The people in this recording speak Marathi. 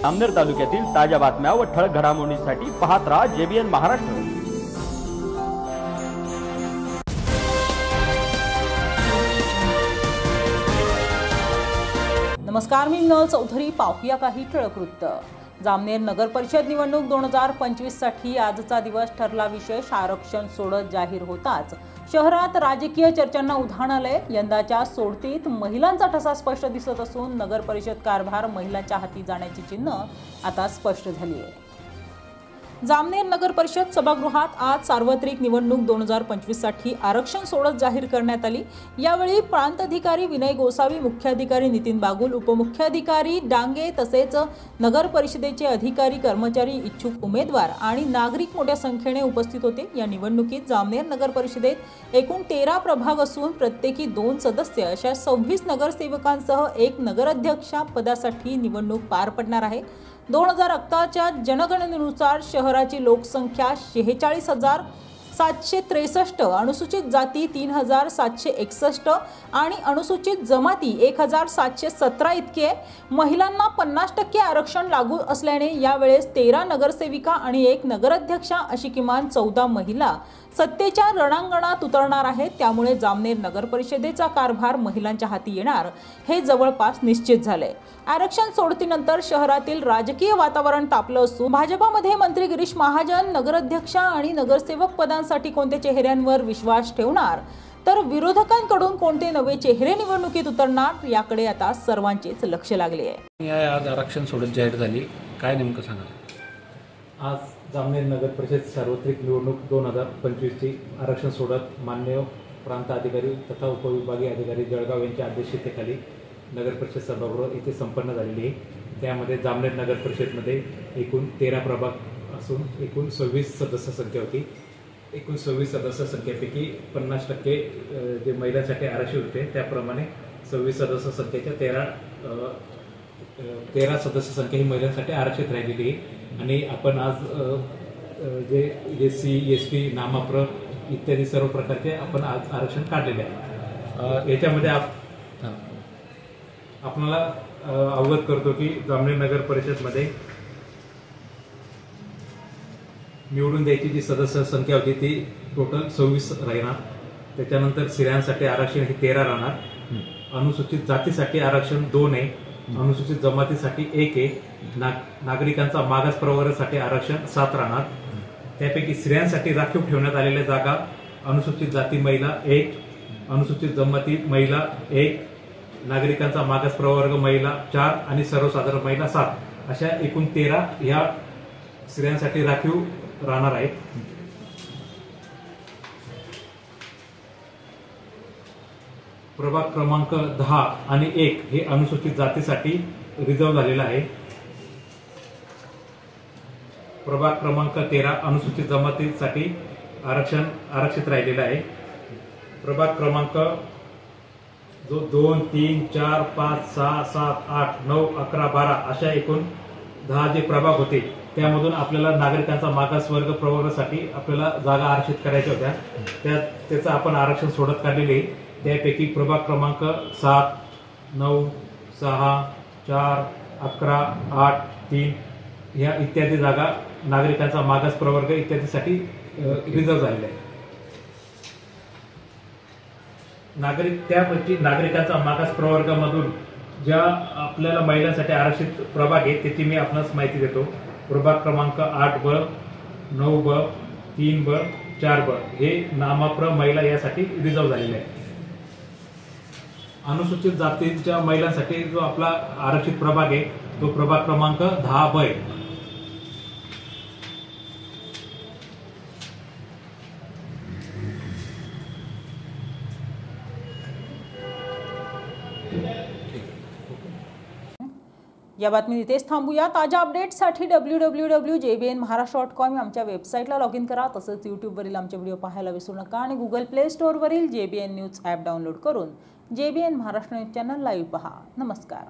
जामनेर तालुक्यातील ताज्या बातम्या व ठळक घडामोडींसाठी पाहत राहा JBN महाराष्ट्र। नमस्कार, मी मिनल चौधरी। पाहूया काही ठळक वृत्त। जामनेर नगर परिषद निवडणूक 2025 साठी आजचा दिवस ठरला। विशेष आरक्षण सोडत जाहीर होताच शहरात राजकीय चर्चांना उधाण आले। यंदाच्या सोडतीत महिलांचा ठसा स्पष्ट दिसत असून नगर परिषद कारभार महिलांच्या हाती जाण्याची चिन्ह आता स्पष्ट झाली आहे। जामनेर नगर परिषद सभागृहात आज सार्वत्रिक निवडणूक 2025 साठी आरक्षण सोडत जाहीर करण्यात आली। यावेळी प्रांताधिकारी विनय गोसावी, मुख्याधिकारी नितीन बागुल, उपमुख्याधिकारी डांगे तसेच नगर परिषदेचे अधिकारी, कर्मचारी, इच्छुक उमेदवार आणि नागरिक मोठ्या संख्येने उपस्थित होते। या निवडणुकीत जामनेर नगर परिषदेत एकूण 13 प्रभाग असून प्रत्येकी 2 सदस्य अशा 26 नगरसेवकांसह एक नगराध्यक्ष पदासाठी निवडणूक पार पडणार आहे। 2011च्या जनगणनेनुसार शहराची लोकसंख्या 46,763, अनुसूचित जाती 3,761 आणि अनुसूचित जमाती 1,717 इतके आहे। महिलांना 50% आरक्षण लागू असल्याने यावेळेस 13 नगरसेविका आणि एक नगराध्यक्षा अशी किमान 14 महिला सत्तेच्या रणांगणात उतरणार आहेत। त्यामुळे जामनेर नगर परिषदेचा कारभार महिलांच्या हाती येणार हे जवळपास निश्चित झाले। आरक्षण सोडतीनंतर शहरातील राजकीय वातावरण तापलं असून भाजपामध्ये मंत्री गिरीश महाजन नगराध्यक्ष आणि नगरसेवक पदांसाठी कोणत्या चेहऱ्यांवर विश्वास ठेवणार, तर विरोधकांकडून कोणते नवे चेहरे निवडणुकीत उतरणार याकडे आता सर्वांचेच लक्ष लागले आहे। आज आरक्षण सोडत जाहीर झाली, काय नेमकं सांगा? आज जामनेर नगर परिषद सार्वत्रिक निवडणूक 2025 ची आरक्षण सोडत मान्य प्रांत अधिकारी तथा उपविभागीय अधिकारी जळगाव यांच्या अध्यक्षतेखाली नगर परिषद सभागृह येथे संपन्न झालेली आहे। त्यामध्ये जामनेर नगर परिषदमध्ये एकूण 13 प्रभाग असून एकूण 26 सदस्य संख्या होती। एकूण 26 सदस्य संख्येपैकी 50% जे महिलांसाठी आरक्षित होते त्याप्रमाणे 26 सदस्य संख्येच्या 13 सदस्य संख्या ही महिलांसाठी आरक्षित राहिलेली आहे। आणि आपण आज जे SC ST नाममात्र इत्यादी सर्व प्रकारचे आपण आज आरक्षण काढलेले आहे। याच्यामध्ये आपल्याला अवगत करतो की जामनेर नगर परिषदमध्ये निवडून द्यायची जी सदस्य संख्या होती ती टोटल 26 राहणार। त्याच्यानंतर स्त्रियांसाठी आरक्षण हे 13 राहणार, अनुसूचित जातीसाठी आरक्षण 2 आहे, अनुसूचित जमातीसाठी 1 आहे, नागरिकांचा मागास प्रवर्गासाठी आरक्षण 7 राहणार। त्यापैकी स्त्रियांसाठी राखीव ठेवण्यात आलेल्या जागा अनुसूचित जाती महिला 1, अनुसूचित जमाती महिला 1, नागरिकांचा मागास प्रवर्ग महिला 4 आणि सर्वसाधारण महिला 7 अशा एकूण 13 ह्या स्त्रियांसाठी राखीव राहणार आहेत। प्रभाग क्रमांक 10 आणि 1 हे अनुसूचित जातीसाठी रिझर्व्ह झालेला आहे। प्रभाग क्रमांक 13 अनुसूचित जमातीसाठी आरक्षित राहिलेला आहे। प्रभाग क्रमांक जो 2, 3, 4, 5, 6, 7, 8, 9, 11, 12 अशा एकूण 10 जे प्रभाग होते त्यामधून आपल्याला नागरिकांचा मागासवर्ग प्रवर्गासाठी आपल्याला जागा आरक्षित करायच्या होत्या। त्याचं आपण आरक्षण सोडत काढलेले। त्यापैकी प्रभाग क्रमांक 7, 9, 6, 4, 11, 8, 3 ह्या इत्यादी जागा नागरिकांचा मागास प्रवर्ग इत्यादीसाठी रिझर्व्ह झालेल्या आहेत। त्यापैकी नागरिकांचा मागास प्रवर्गामधून ज्या आपल्याला महिलांसाठी आरक्षित प्रभाग आहेत त्याची मी आपणास माहिती देतो। प्रभाग क्रमांक 8B, 9B, 3B, 4B हे नाममात्र महिला यासाठी रिझर्व्ह झालेले आहे। अनुसूचित जातीच्या महिलांसाठी जो आपला आरक्षित प्रभाग आहे तो प्रभाग क्रमांक 10B आहे। या बातमी इथेच थांबूया। ताज्या अपडेट्ससाठी www.jbnmaharashtra.com आमच्या वेबसाईटला लॉग इन करा। तसंच यूट्यूबवरील आमचे व्हिडिओ पाहायला विसरू नका आणि गुगल प्ले स्टोअरवरील JBN न्यूज ॲप डाउनलोड करून JBN Maharashtra news channel live पहा। नमस्कार।